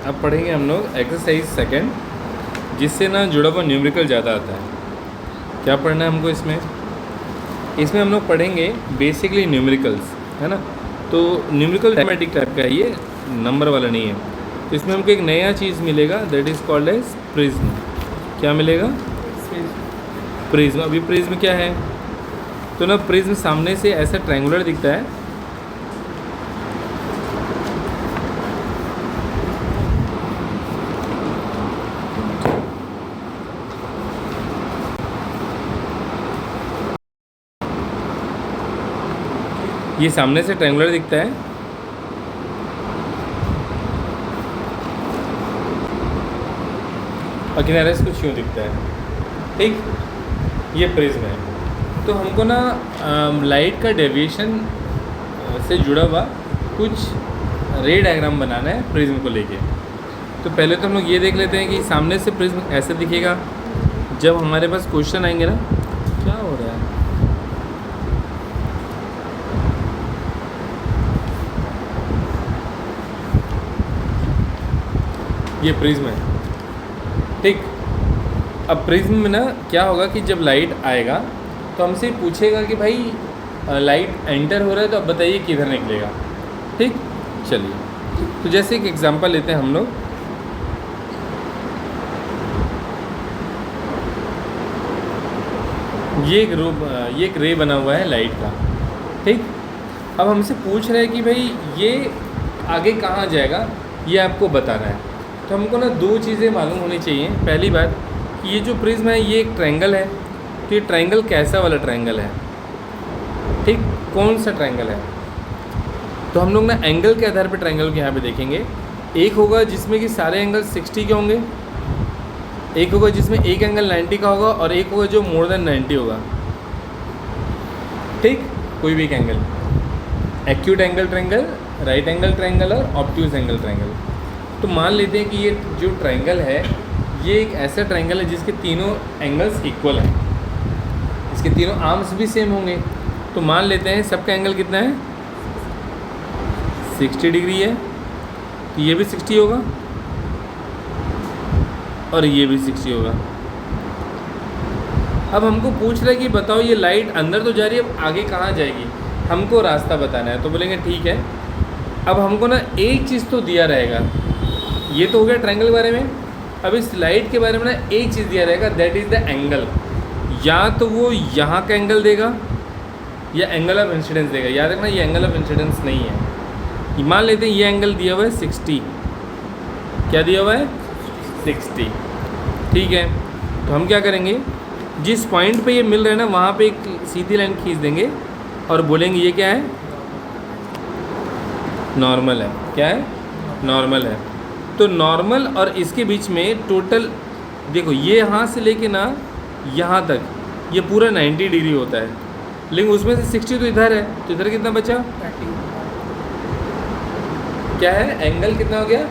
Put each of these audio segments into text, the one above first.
अब पढ़ेंगे हम लोग एक्सरसाइज सेकंड, जिससे ना जुड़ा हुआ न्यूमेरिकल ज़्यादा आता है। क्या पढ़ना है हमको इसमें? इसमें हम लोग पढ़ेंगे बेसिकली न्यूमेरिकल्स, है ना। तो न्यूमेरिकल मैथमेटिक टाइप का है ये, नंबर वाला नहीं है। तो इसमें हमको एक नया चीज़ मिलेगा, that is called as prism. क्या मिलेगा? प्रिज्म। अभी प्रिज्म क्या है? तो ना प्रिज्म सामने से ऐसा ट्रायंगुलर दिखता है, ये सामने से ट्रायंगुलर दिखता है, और किनारे से कुछ यूँ दिखता है, ठीक। ये प्रिज्म है। तो हमको ना लाइट का डेविएशन से जुड़ा हुआ कुछ रे डायग्राम बनाना है प्रिज्म को लेके। तो पहले तो हम लोग ये देख लेते हैं कि सामने से प्रिज्म ऐसे दिखेगा। जब हमारे पास क्वेश्चन आएंगे ना, क्या हो रहा है, ये प्रिज्म है, ठीक। अब प्रिज्म में ना क्या होगा कि जब लाइट आएगा तो हमसे पूछेगा कि भाई लाइट एंटर हो रहा है, तो अब बताइए किधर निकलेगा, ठीक। चलिए, तो जैसे एक एग्जांपल लेते हैं हम लोग। ये एक रे बना हुआ है लाइट का, ठीक। अब हमसे पूछ रहे हैं कि भाई ये आगे कहाँ जाएगा, ये आपको बताना है। तो हमको ना दो चीज़ें मालूम होनी चाहिए। पहली बात कि ये जो प्रिज्म है ये एक ट्रायंगल है, तो ये ट्रायंगल कैसा वाला ट्रायंगल है, ठीक, कौन सा ट्रायंगल है। तो हम लोग ना एंगल के आधार पर ट्रायंगल के यहाँ पे देखेंगे। एक होगा जिसमें कि सारे एंगल 60 के होंगे, एक होगा जिसमें एक एंगल 90 का होगा, और एक होगा जो मोर देन 90 होगा, ठीक। कोई भी एक angle, acute angle triangle, right angle triangle और ऑब्ट्यूज एंगल ट्रायंगल। तो मान लेते हैं कि ये जो ट्रायंगल है ये एक ऐसा ट्रायंगल है जिसके तीनों एंगल्स इक्वल हैं, इसके तीनों आर्म्स भी सेम होंगे। तो मान लेते हैं सबका एंगल कितना है, 60 डिग्री है। तो ये भी 60 होगा और ये भी 60 होगा। अब हमको पूछ रहा है कि बताओ ये लाइट अंदर तो जा रही है, अब आगे कहाँ जाएगी, हमको रास्ता बताना है। तो बोलेंगे ठीक है। अब हमको ना एक चीज़ तो दिया रहेगा, ये तो हो गया ट्रायंगल के बारे में। अब इस लाइट के बारे में ना एक चीज़ दिया रहेगा, दैट इज़ द एंगल। या तो वो यहाँ का एंगल देगा या एंगल ऑफ इंसिडेंस देगा। याद रखना ये एंगल ऑफ इंसिडेंस नहीं है। मान लेते हैं ये एंगल दिया हुआ है 60, क्या दिया हुआ है 60, ठीक है। तो हम क्या करेंगे, जिस पॉइंट पे ये मिल रहा है ना वहाँ पे एक सीधी लाइन खींच देंगे और बोलेंगे ये क्या है, नॉर्मल है। क्या है, नॉर्मल है। तो नॉर्मल और इसके बीच में टोटल देखो, ये यहाँ से लेके ना यहाँ तक ये पूरा 90 डिग्री होता है, लेकिन उसमें से 60 तो इधर है, तो इधर कितना बचा, 30। क्या है, एंगल कितना हो गया,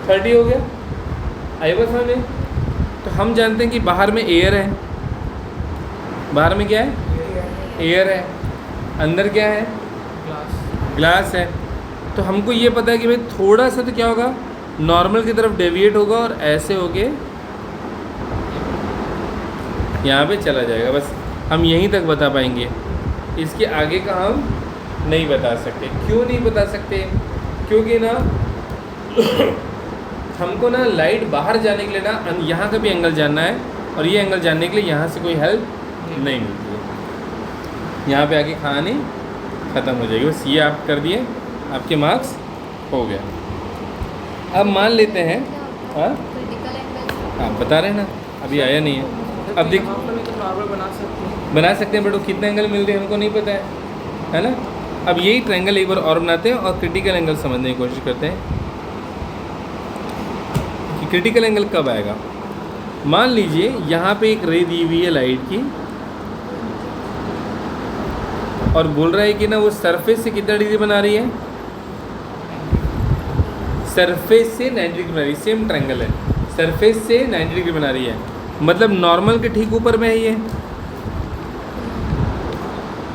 30 हो गया। आई बात समझ में। तो हम जानते हैं कि बाहर में एयर है, बाहर में क्या है, एयर है, अंदर क्या है, ग्लास है। तो हमको ये पता है कि भाई थोड़ा सा तो क्या होगा, नॉर्मल की तरफ डेविएट होगा और ऐसे होके यहाँ पे चला जाएगा। बस हम यहीं तक बता पाएंगे, इसके आगे का हम नहीं बता सकते। क्यों नहीं बता सकते, क्योंकि ना हमको ना लाइट बाहर जाने के लिए ना यहाँ का भी एंगल जानना है, और ये एंगल जानने के लिए यहाँ से कोई हेल्प नहीं मिलती है। यहाँ पे आके कहानी ख़त्म हो जाएगी। बस ये आप कर दिए, आपके मार्क्स हो गया। अब मान लेते हैं, हाँ आप बता रहे हैं ना, अभी आया नहीं है। अब देख, बना सकते हैं, बट वो कितने एंगल मिल रहे हैं हमको नहीं पता है ना। अब यही ट्रायंगल एक बार और बनाते हैं और क्रिटिकल एंगल समझने की कोशिश करते हैं कि क्रिटिकल एंगल कब आएगा। मान लीजिए यहाँ पे एक रे दी हुई है लाइट की, और बोल रहा है कि ना वो सरफेस से कितना डिग्री बना रही है, सरफेस से 90 डिग्री बना रही है। सेम ट्रायंगल है, सरफेस से 90 डिग्री बना रही है, मतलब नॉर्मल के ठीक ऊपर में है ये।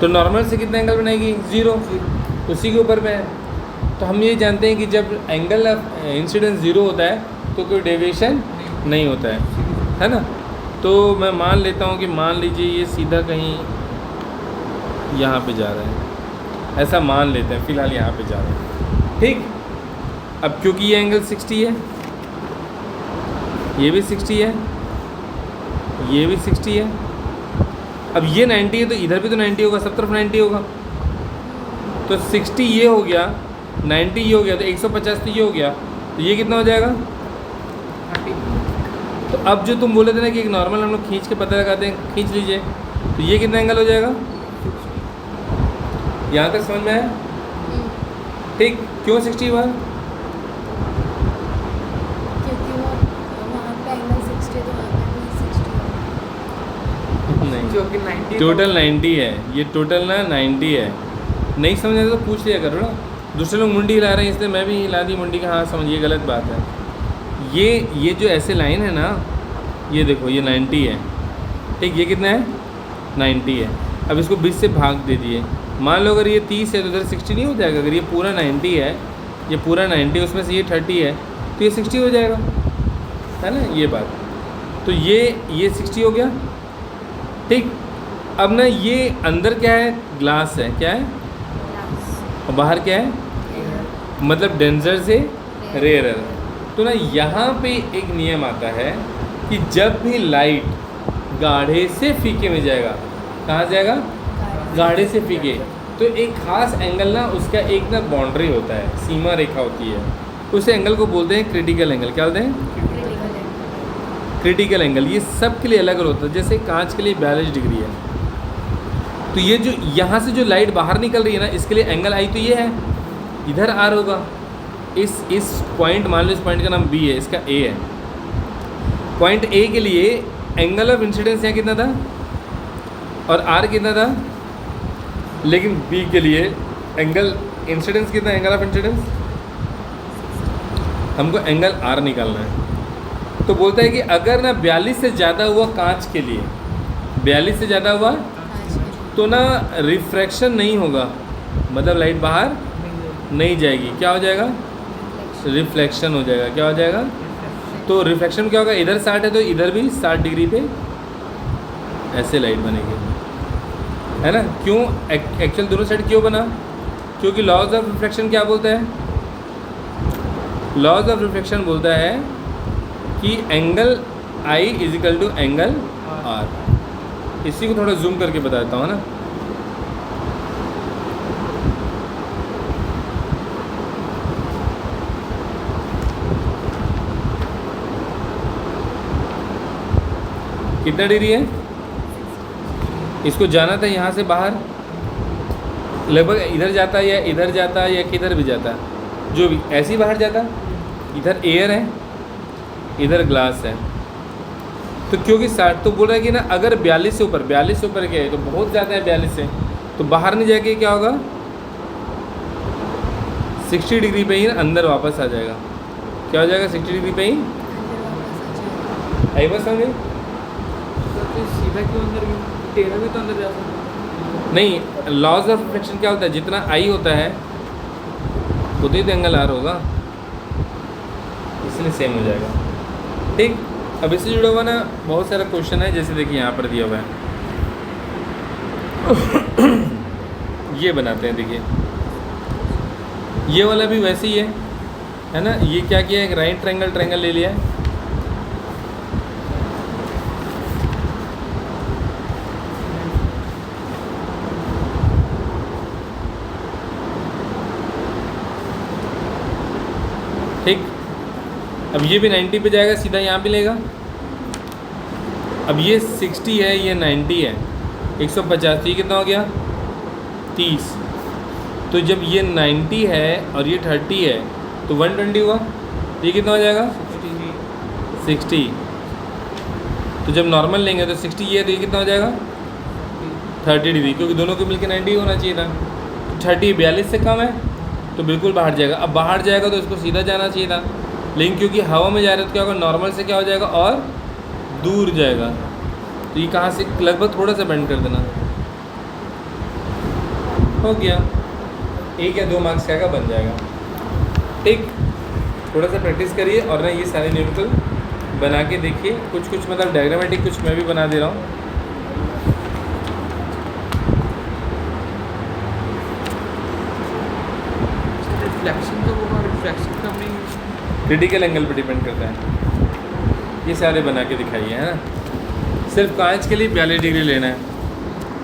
तो नॉर्मल से कितना एंगल बनाएगी, 0, उसी के ऊपर में है। तो हम ये जानते हैं कि जब एंगल ऑफ इंसिडेंस ज़ीरो होता है तो कोई डेविएशन नहीं होता है ना। तो मैं मान लेता हूँ कि मान लीजिए ये सीधा कहीं यहाँ पे जा रहा है, ऐसा मान लेते हैं, फ़िलहाल यहाँ पे जा रहा है, ठीक। अब क्योंकि ये एंगल 60 है, ये भी 60 है, ये भी 60 है, अब ये 90 है तो इधर भी तो 90 होगा, सब तरफ 90 होगा। तो 60 ये हो गया, 90 ये हो गया, तो 150 तो ये हो गया, तो ये कितना हो जाएगा। तो अब जो तुम बोले थे ना कि एक नॉर्मल हम लोग खींच के पता लगाते हैं, खींच लीजिए, तो ये कितना एंगल हो जाएगा। यहाँ तक समझ में आया, ठीक। क्यों 60 बार, नहीं, टोटल 90 है, ये टोटल ना 90 है। नहीं समझ आया तो पूछ लिया करो ना, दूसरे लोग मुंडी हिला रहे हैं इसलिए मैं भी हिला दी मुंडी का, हाँ समझिए गलत बात है। ये जो ऐसे लाइन है ना, ये देखो ये 90 है, ठीक, ये कितना है 90 है। अब इसको 20 से भाग दे दिए, मान लो अगर ये 30 है तो इधर 60 नहीं हो जाएगा। अगर ये पूरा 90 है, ये पूरा 90 उसमें से ये 30 है तो ये 60 हो जाएगा, है ना ये बात। तो ये 60 हो गया, ठीक। अब ना ये अंदर क्या है, ग्लास है, क्या है, और बाहर क्या है, मतलब डेंजर से रेयरर। तो ना यहाँ पे एक नियम आता है कि जब भी लाइट गाढ़े से फीके में जाएगा, कहाँ जाएगा, गाढ़े से फीके, तो एक ख़ास एंगल ना उसका एक ना बाउंड्री होता है, सीमा रेखा होती है, उस एंगल को बोलते हैं क्रिटिकल एंगल। क्या बोलते हैं, क्रिटिकल एंगल। ये सब के लिए अलग अलग होता है, जैसे कांच के लिए 42 डिग्री है, तो ये जो यहाँ से जो लाइट बाहर निकल रही है ना, इसके लिए एंगल आई तो ये है, इधर आर होगा। इस पॉइंट, मान लो इस पॉइंट का नाम बी है, इसका ए है। पॉइंट ए के लिए एंगल ऑफ इंसिडेंस यहाँ कितना था और आर कितना था, लेकिन बी के लिए एंगल इंसिडेंस कितना, एंगल ऑफ इंसिडेंस, हमको एंगल आर निकालना है। तो बोलता है कि अगर ना 42 से ज़्यादा हुआ कांच के लिए, 42 से ज़्यादा हुआ तो ना रिफ्रैक्शन नहीं होगा, मतलब लाइट बाहर नहीं जाएगी, क्या हो जाएगा, रिफ्लेक्शन हो जाएगा। क्या हो जाएगा, तो रिफ्लेक्शन क्या होगा, इधर 60 है तो इधर भी 60 डिग्री पे ऐसे लाइट बनेगी, है ना। क्यों, एक्चुअल दोनों साइड क्यों बना, क्योंकि लॉज ऑफ रिफ्लेक्शन क्या बोलता है, लॉज ऑफ रिफ्लेक्शन बोलता है कि angle i is equal to angle r. इसी को थोड़ा जूम करके बता देता हूँ ना। कितना डिग्री है, इसको जाना था यहाँ से बाहर, लगभग इधर जाता या इधर जाता या किधर भी जाता, जो भी ऐसे ही बाहर जाता। इधर एयर है, इधर ग्लास है, तो क्योंकि 60 तो बोल रहा है कि ना अगर 42 से ऊपर, 42 से ऊपर क्या है तो बहुत ज़्यादा है, 42 से तो बाहर नहीं जाके क्या होगा, 60 डिग्री पे ही अंदर वापस आ जाएगा। क्या हो जाएगा, 60 डिग्री पे ही आई बस हमें सीधा क्यों अंदर, टेढ़ा भी तो अंदर जा सकता नहीं। लॉज ऑफ रिफ्लेक्शन क्या होता है, जितना आई होता है उतना ही तो एंगल आर होगा, इसलिए सेम हो जाएगा, ठीक। अब इससे जुड़ा हुआ ना बहुत सारा क्वेश्चन है, जैसे देखिए यहाँ पर दिया हुआ है, ये बनाते हैं, देखिए ये वाला भी वैसे ही है ना। ये क्या किया, एक राइट ट्रायंगल ले लिया है, ठीक। अब ये भी 90 पे जाएगा, सीधा यहाँ पे लेगा। अब ये 60 है, ये 90 है, 150, तो ये कितना हो गया 30। तो जब ये 90 है और ये 30 है तो 120 हुआ, तो ये कितना हो जाएगा 60। तो जब नॉर्मल लेंगे तो 60 ये है, तो ये कितना हो जाएगा 30 डिग्री, क्योंकि दोनों को मिलकर 90 होना चाहिए था। 30 42 से कम है तो बिल्कुल बाहर जाएगा। अब बाहर जाएगा तो इसको सीधा जाना चाहिए था, लेकिन क्योंकि हवा में जा रहा है तो क्या होगा, नॉर्मल से क्या हो जाएगा और दूर जाएगा। तो ये कहाँ से, लगभग थोड़ा सा बेंड कर देना, हो गया। 1 या 2 मार्क्स का बन जाएगा। ठीक, थोड़ा सा प्रैक्टिस करिए और ना ये सारे न्यूमेरिकल बना के देखिए। कुछ कुछ मतलब डायग्रामेटिक कुछ मैं भी बना दे रहा हूँ। रिफ्लेक्शन का होगा, रिफ्लेक्शन का नहीं। क्रिटिकल एंगल पे डिपेंड करता है। ये सारे बना के दिखाइए, है ना। सिर्फ कांच के लिए 42 डिग्री लेना है।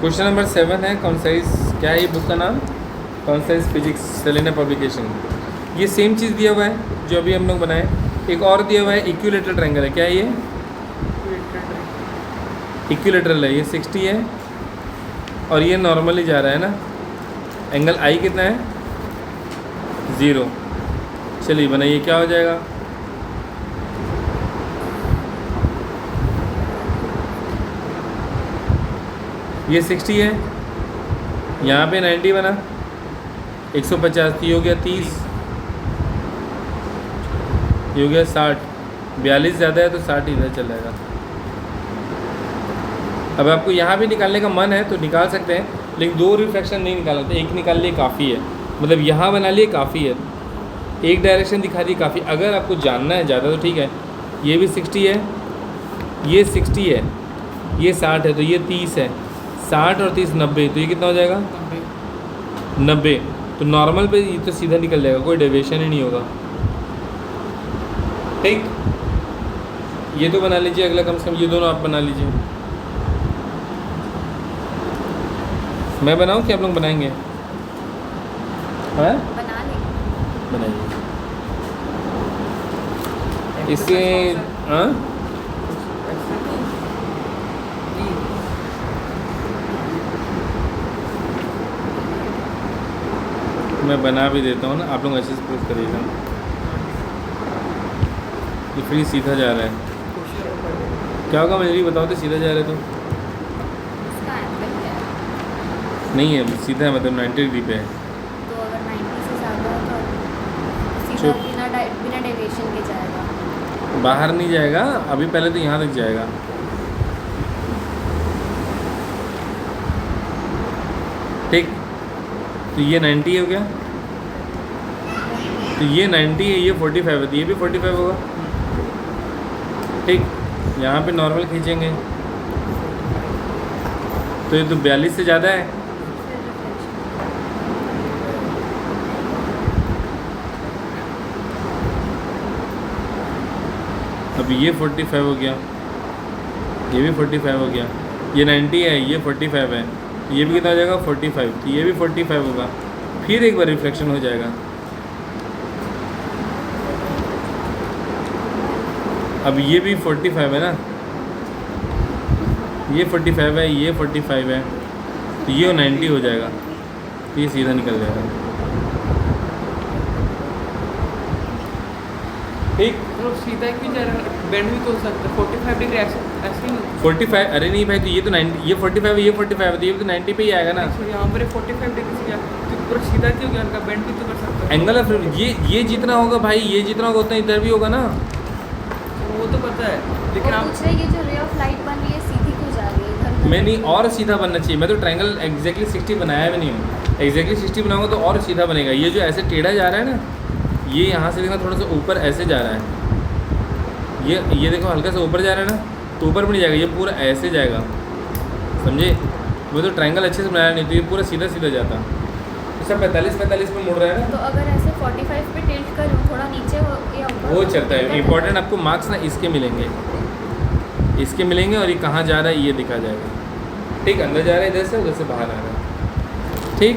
क्वेश्चन नंबर 7 है कॉन्साइज, क्या है ये बुक का नाम? Concise physics, Selena publication. ये सेम चीज़ दिया हुआ है जो अभी हम लोग बनाए। एक और दिया हुआ है इक्विलेटरल ट्रायंगल है, क्या है ये? इक्विलेटरल है, ये 60 है और ये नॉर्मली जा रहा है ना। एंगल आई कितना है? 0। चलिए बनाइए, क्या हो जाएगा? ये 60 है, यहाँ पे 90 बना, 150 हो गया 30, ये हो गया 60, 42 ज़्यादा है तो 60 इधर चल जाएगा। अब आपको यहाँ भी निकालने का मन है तो निकाल सकते हैं, लेकिन 2 रिफ्लेक्शन नहीं निकालना था, एक निकाल लिए काफ़ी है। मतलब यहाँ बना लिए काफ़ी है, एक डायरेक्शन दिखा दी काफ़ी। अगर आपको जानना है ज़्यादा तो ठीक है, ये भी 60 है, ये 60 है, ये 60 है, तो ये 30 है, 60 और 30 90, तो ये कितना हो जाएगा? 90। तो नॉर्मल पे ये तो सीधा निकल जाएगा, कोई डेविएशन ही नहीं होगा। ठीक, ये तो बना लीजिए। अगला कम से कम ये दोनों आप बना लीजिए। मैं बनाऊं कि आप लोग बनाएंगे? हाँ, बना लेंगे। बनाइए इससे। हाँ, मैं बना भी देता हूँ ना, आप लोग अच्छे से प्रूफ करिएगा। ये फ्री सीधा जा रहा है, क्या होगा मुझे भी बताओ तो। सीधा जा रहा है तो इसका एंगल क्या है? नहीं है, सीधा है, मतलब 90 डिग्री पे है। तो अगर 90 से ज़्यादा है तो सीधा चुप। बिना डेविएशन के जाएगा। बाहर नहीं जाएगा अभी, पहले तो यहाँ तक जाएगा। ठीक, तो ये 90 हो गया, तो ये 90 है, ये 45 है, तो ये भी 45 होगा। ठीक, यहाँ पे नॉर्मल खींचेंगे तो ये तो 42 से ज़्यादा है। फिर रिफ्लेक्शन। अब ये 45 हो गया, ये भी 45 हो गया, ये 90 है, ये 45 है, ये भी कितना हो जाएगा? 45, तो ये भी 45 होगा। फिर एक बार रिफ्लेक्शन हो जाएगा। अब ये भी 45 है ना, ये 45 है, ये 45 है, तो ये 90 हो जाएगा, तो ये सीधा निकल जाएगा। ठीक, तो सीधा क्यों जा रहा है? बेंड भी तो हो सकता है 45 डिग्री, ऐसे ऐसे ही नहीं। 45, अरे नहीं भाई, तो ये तो 90, ये 45 है, ये 45 है, तो ये भी तो 90 पे ही आएगा ना। अच्छा, यहाँ पर 45 डिग्री से जा तो पूरा सीधा क्यों गया? उनका बेंड भी तो कर सकता है। एंगल ऑफ ये जितना होगा भाई, ये जितना होगा उतना इधर भी होगा ना। वो तो पता है, लेकिन वो आप पूछ रहे हैं ये जो रे ऑफ लाइट बन रही है सीधी क्यों जा रही है इधर? मैं नहीं, और सीधा बनना चाहिए। मैं तो ट्रायंगल एग्जैक्टली 60 बनाया भी नहीं हूँ। एग्जैक्टली 60 बनाऊंगा तो और सीधा बनेगा। ये जो ऐसे टेढ़ा जा रहा है ना, ये यहाँ से देखना थोड़ा सा ऊपर ऐसे जा रहा है, ये देखो हल्का सा ऊपर जा रहा है ना, तो ऊपर भी नहीं जाएगा, ये पूरा ऐसे जाएगा, समझे। मैं तो ट्रायंगल अच्छे से बनाया नहीं, तो ये पूरा सीधा सीधा जाता। तो सब 45 पे मुड़ रहा है तो ना, अगर ऐसे 45 पे टिल्ट करूँ थोड़ा नीचे हो या ऊपर वो चलता है। इंपॉर्टेंट आपको मार्क्स ना इसके मिलेंगे, इसके मिलेंगे, और ये कहाँ जा रहा है ये दिखा जाएगा। ठीक, अंदर जा रहा है इधर से, उधर से बाहर आ रहा है। ठीक।